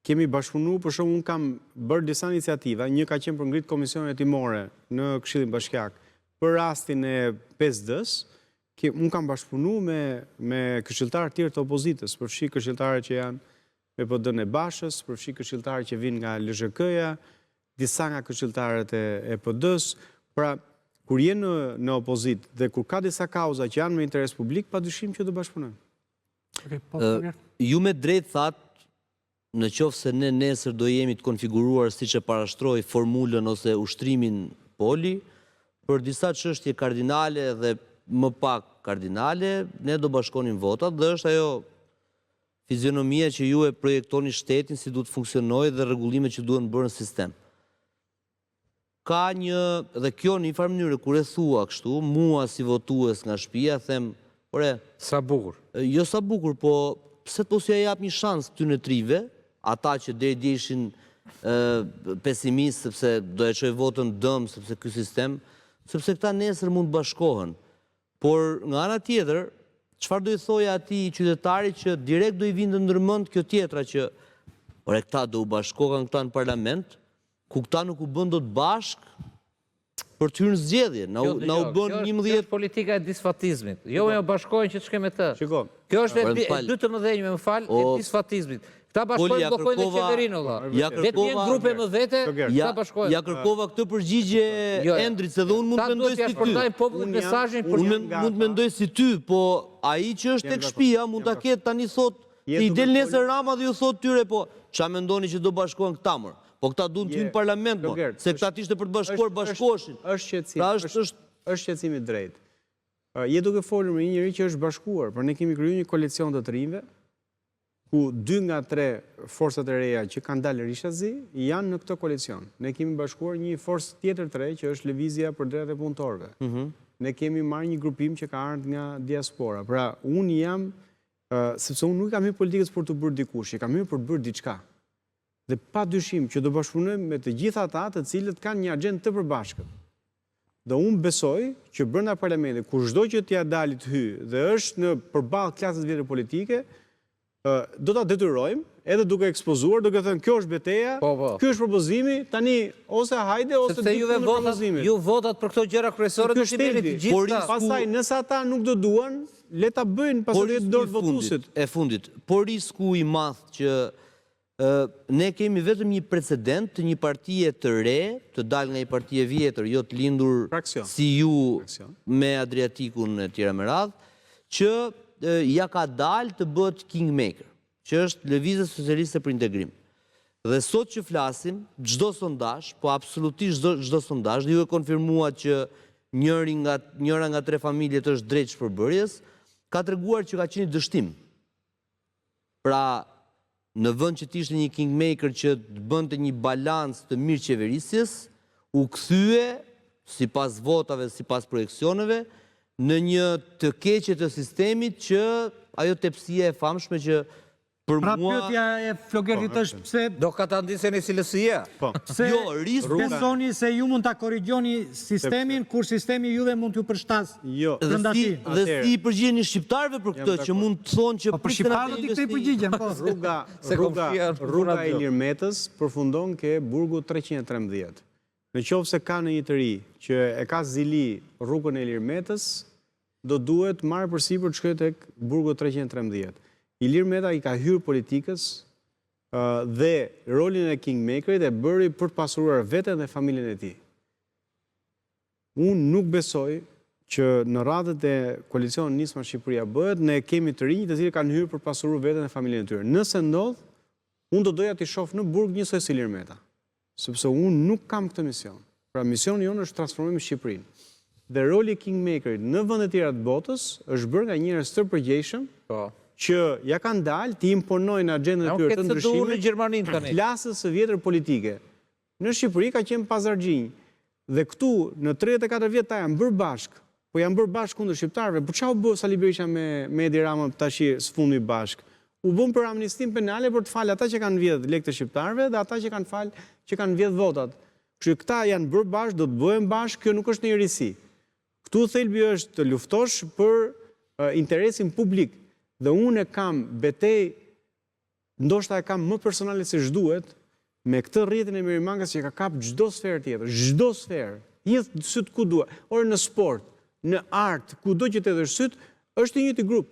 kemi bashkëpunuar, për shembull, unë kam bërë disa iniciativa, një ka qenë për ngrit komisionet timore në Këshillin Bashkiak për rastin e 5D-s, unë kam bashkëpunuar me këshilltarë të tjerë të opozitës, përfshi këshilltarë që janë me PD-n e Bashës, përfshi këshilltarë që vinë nga LZHK-ja, disa nga këshilltarët e PD-s, pra kur jenë në opozit dhe kur ka disa kauza që janë me interes publik, padyshim që do bashkëpunojmë. Ju me drejt thatë, në qoftë se ne nesër do jemi të konfiguruar si që parashtroj formulën ose ushtrimin Poli, për disa çështje kardinale dhe më pak kardinale, ne do bashkonim votat dhe është ajo fizionomia që ju e projektoni shtetin si duhet funksionojë dhe rregullimet që duhen bërë në sistem. Ka një, dhe kjo në një farë mënyrë, kur e thua kështu, mua si votues nga shtëpia, them, ore, sa bukur. Jo sa bukur, po pse të mos ja jap një shans këtyre trive, ata që deri ishin pesimist sepse do e çoj votën dëm sepse ky sistem, sepse këta nesër mund të bashkohen. Por nga ana tjetër, çfarë do i thoja atij qytetarit që direkt do i vinte ndërmend kjo tjetra që ore këta do u bashkohen këta në parlament, ku këta nuk u bën dot bashk për të hyrë në zgjedhje. Na u bën 11. Kjo është politika e disfatizmit. Jo me bashkohen që të shkojmë me të. Shiko. Kjo është e 12, më fal, e disfatizmit. Këta bashkojnë blokojnë në qeverinë, valla. Vetë një grupe më vete, këta bashkojnë. Ja kërkova këtë përgjigje Endrit, se dhe unë mund të mendoj si ty. Unë mund të mendoj si ty, po ai që është tek shtëpia mund ta ketë tani sot, i del nesër Rama dhe ju thot tyre, po ç'a mendoni që do bashkohen këta më? Po këta duan të hyjnë në parlament, se këta ishte për të bashkuar bashkoheshin. Është qetësim i drejtë. je duke folur me një njeri që është bashkuar, por ne kemi krijuar një koalicion të rinjve, ku 2 nga 3 forcat e reja që kanë dalë rishazi janë në këtë koalicion. Ne kemi bashkuar një forcë tjetër të re që është Lëvizja për Drejtat e Punëtorëve. Ne kemi marrë një grupim që ka ardhur nga diaspora. Pra, unë jam, sepse unë nuk kam hyrë politikës për të bërë dikush, kam hyrë për të bërë diçka. Dhe pa dyshim që do bashkëpunojmë me të gjitha ata të cilët kanë një agjendë të përbashkët. Dhe unë besoj që brenda parlamentit, kur çdo që t'ja dali të hyjë dhe është në përballë klasës vjetër politike, do ta detyrojmë, edhe duke ekspozuar, duke thënë kjo është beteja, ky është propozimi, tani ose hajde ose sepse ju votat për këto gjëra kryesore të shëndetit të gjitha. Pastaj nëse ata nuk do duan, le ta bëjnë pastaj dorë votuesit. E fundit, por risku i madh që ne kemi vetëm një precedent të një partie të re, të dalë nga një partie vjetër, jo të lindur si ju me Adriatikun e tjera me radhë, që ja ka dalë të bëhet kingmaker, që është Lëvizja Socialiste për Integrim. Dhe sot që flasim, çdo sondazh, po absolutisht çdo sondazh, dhe ju e konfirmuat që njëra nga 3 familjet është drejt shpërbërjes, ka treguar që ka qenë dështim. Pra, në vend që të ishte një kingmaker që të bënte një balans të mirë qeverisjes, u kthye, sipas votave, sipas projeksioneve, në një të keqe të sistemit që ajo tepsia e famshme që për mua... Pra pyetja e Flogertit është pse... Do ka ta ndiseni si LSI-a? Pse besoni se ju mund ta korrigjoni sistemin, kur sistemi juve mund t'ju përshtas brenda tij? Dhe si i përgjigjeni shqiptarëve për këtë, që mund të thonë që... Për shqiptarët i këtë përgjigjen, po. Rruga e Ilir Metës përfundon ke burgu 313. Në qoftë se ka në një të ri që e ka zili rrugën e Ilir Metës, do duhet marrë përsipër të shkojë tek burgu 313. Ilir Meta i ka hyrë politikës dhe rolin e kingmakerit e bëri për të pasuruar veten dhe familjen e tij. Unë nuk besoj që në radhët e koalicionit Nisma Shqipëria bëhet, ne kemi të rinj të cilët kanë hyrë për të pasuruar veten dhe familjen e tyre. Nëse ndodh, unë do doja t'i shoh në burg njësoj si Ilir Meta, sepse unë nuk kam këtë mision. Pra misioni jonë është transformojmë Shqipërinë. Dhe roli kingmakerit në vende të tjera të botës është bërë nga njerëz të përgjegjshëm, që ja kanë dalë të imponojnë agjendën e tyre të ndryshimit klasës së vjetër politike. Në Shqipëri ka qenë pazargjinj. Dhe këtu në 34 vjet ta janë bërë bashkë, po janë bërë bashkë kundër shqiptarëve. Po çfarë u bë Sali Berisha me Edi Ramën tash sfundi bashkë? U bën për amnistin penale për të falë ata që kanë vjedh lekë të shqiptarëve dhe ata që kanë vjedh votat. Kështu këta janë bërë bashkë, do të bëhen bashkë, kjo nuk është një risi. Këtu thelbi është të luftosh për interesin publik. Dhe unë e kam betej, ndoshta e kam më personale se ç'duhet, me këtë rrjetin e Mirimangas që ka kap çdo sferë tjetër, çdo sferë, hidh syt ku duhet. Ore në sport, në art, kudo që të hedhësh syt, është i njëjti grup.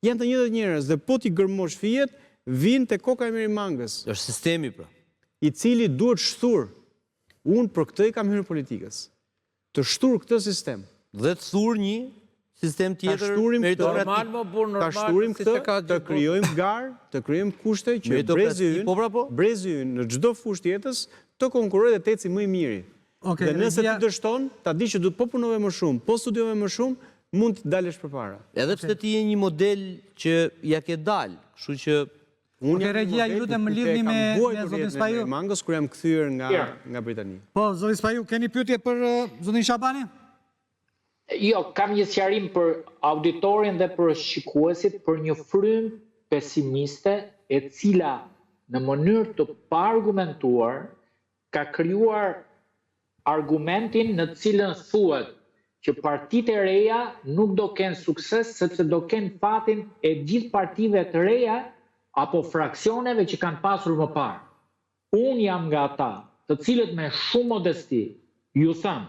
Janë të njëjtët njerëz dhe po ti gërmosh fijet, vinë te koka e Mirimangës. Është sistemi pra. I cili duhet shtur. Unë për këtë i kam hyrë politikës. Të shtur këtë sistem. Dhe të thur një sistem tjetër meritokratik. Ta shturim këtë, të krijojmë garë, të krijojmë kushte që brezi ynë në çdo fushë të jetës të konkurrojë dhe të eci më i miri. Dhe nëse ti dështon, ta di që duhet po punove më shumë, po studiove më shumë, mund të dalësh përpara. Edhe pse ti je një model që ja ke dalë, kështu që unë regjia ju lutem më lidhni me zotin Spaju. Mangos kur jam kthyer nga Britania. Po, zotin Spaju, keni pyetje për zotin Shabani? Jo, kam një sqarim për auditorin dhe për shikuesit për një frymë pesimiste e cila në mënyrë të paargumentuar ka krijuar argumentin në cilën thuhet që partitë e reja nuk do kenë sukses sepse do kenë fatin e gjithë partive të reja apo fraksioneve që kanë pasur më parë. Unë jam nga ata të cilët me shumë modesti ju tham,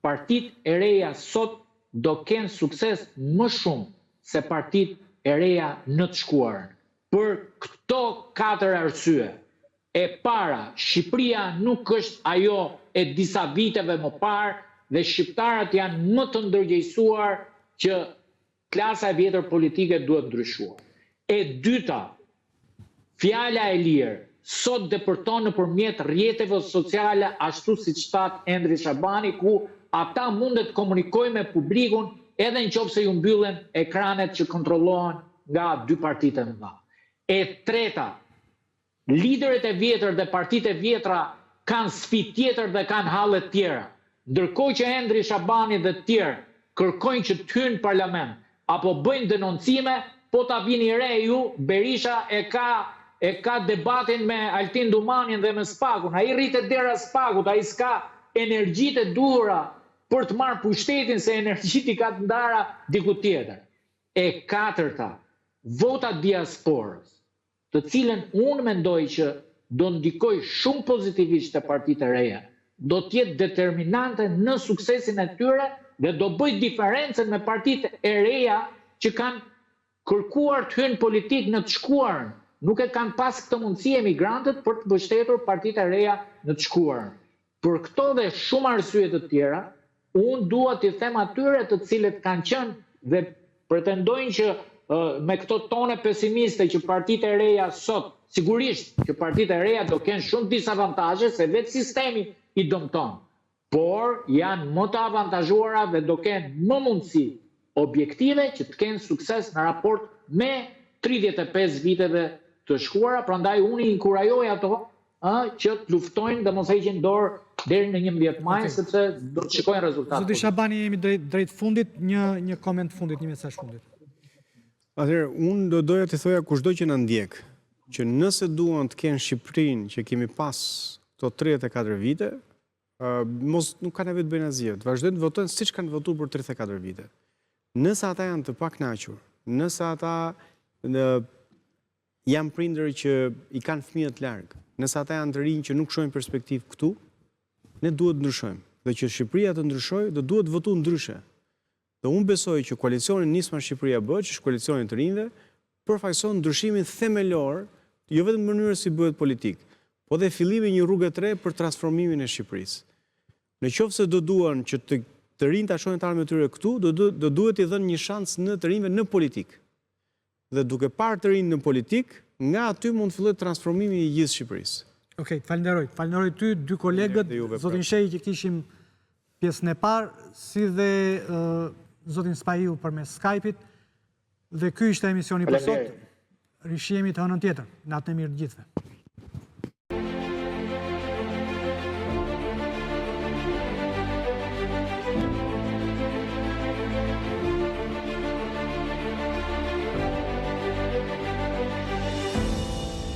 partitë e reja sot do kenë sukses më shumë se partitë e reja në të shkuarën. Për këto 4 arsye. E para, Shqipëria nuk është ajo e disa viteve më parë dhe shqiptarët janë më të ndërgjegjësuar që klasa e vjetër politike duhet ndryshuar. E dyta, fjala e lirë sot depërton nëpërmjet rrjeteve sociale ashtu siç that Endri Shabani, ku ata mundet të komunikojnë me publikun edhe në qoftë se ju mbyllen ekranet që kontrollohen nga dy partitë e mëdha. E treta, liderët e vjetër dhe partitë e vjetra kanë sfidë tjetër dhe kanë halle tjera. Ndërkohë që Endri Shabani dhe të tjerë kërkojnë që të hyjnë në parlament apo bëjnë denoncime, po ta vini re ju, Berisha e ka debatin me Altin Dumanin dhe me Spagun. Ai rritet dera Spagut, ai s'ka energjitë e duhura për të marrë pushtetin, se energjitë i ka të ndara diku tjetër. E katërta, vota diasporës, të cilën unë mendoj që do ndikoj shumë pozitivisht te partitë e reja, do t'jetë determinante në suksesin e tyre dhe do bëj diferencën me partitë e reja që kanë kërkuar të hynë politik në të shkuarën. Nuk e kanë pas këtë mundësi emigrantët për të mbështetur partitë e reja në të shkuarën. Për këto dhe shumë arsye të tjera, unë dua t'i them atyre të cilët kanë qenë dhe pretendojnë që me këto tone pesimiste që partitë e reja sot, sigurisht që partitë e reja do kenë shumë disavantazhe se vetë sistemi i dëmton, por janë më të avantazhuara dhe do kenë më mundësi objektive që të kenë sukses në raport me 35 viteve të shkuara, prandaj unë i inkurajoj ato që të luftojnë dhe mos heqin dorë deri në 11 maj, sepse do të shikojnë rezultatet. Zoti Shabani, jemi drejt fundit, një koment fundit, një mesazh fundit. Atëherë, unë do doja të thoja kushdo që na ndjek, që nëse duan të kenë Shqipërinë që kemi pas këto 34 vite, nuk ka nevojë të bëjnë asgjë, të vazhdojnë të votojnë siç kanë votuar për 34 vite. Nëse ata janë të pakënaqur, nëse ata janë prindër që i kanë fëmijët larg, nëse ata janë të rinj që nuk shohin perspektivë këtu, ne duhet të ndryshojmë. Dhe që Shqipëria të ndryshojë, do duhet votu ndryshe. Dhe unë besoj që koalicioni Nisma Shqipëria B, që është koalicioni të rinjve, përfaqëson ndryshimin themelor, jo vetëm në mënyrë si bëhet politik, po dhe fillimi një rrugë të re për transformimin e Shqipërisë. Në qoftë se do duan që të rinjt ta shohin të ardhmen e tyre këtu, do duhet i dhënë një shans në të rinjve në politik. Dhe duke parë të rinj në politik, nga aty mund të fillojë transformimi i gjithë Shqipërisë. Okej, falenderoj. Falenderoj ty, dy kolegët, zotin Shehi që kishim pjesën e parë, si dhe zotin Spahiu përmes Skype-it. Dhe ky ishte emisioni për sot. Rishihemi të hënën tjetër. Natën e mirë të gjithëve.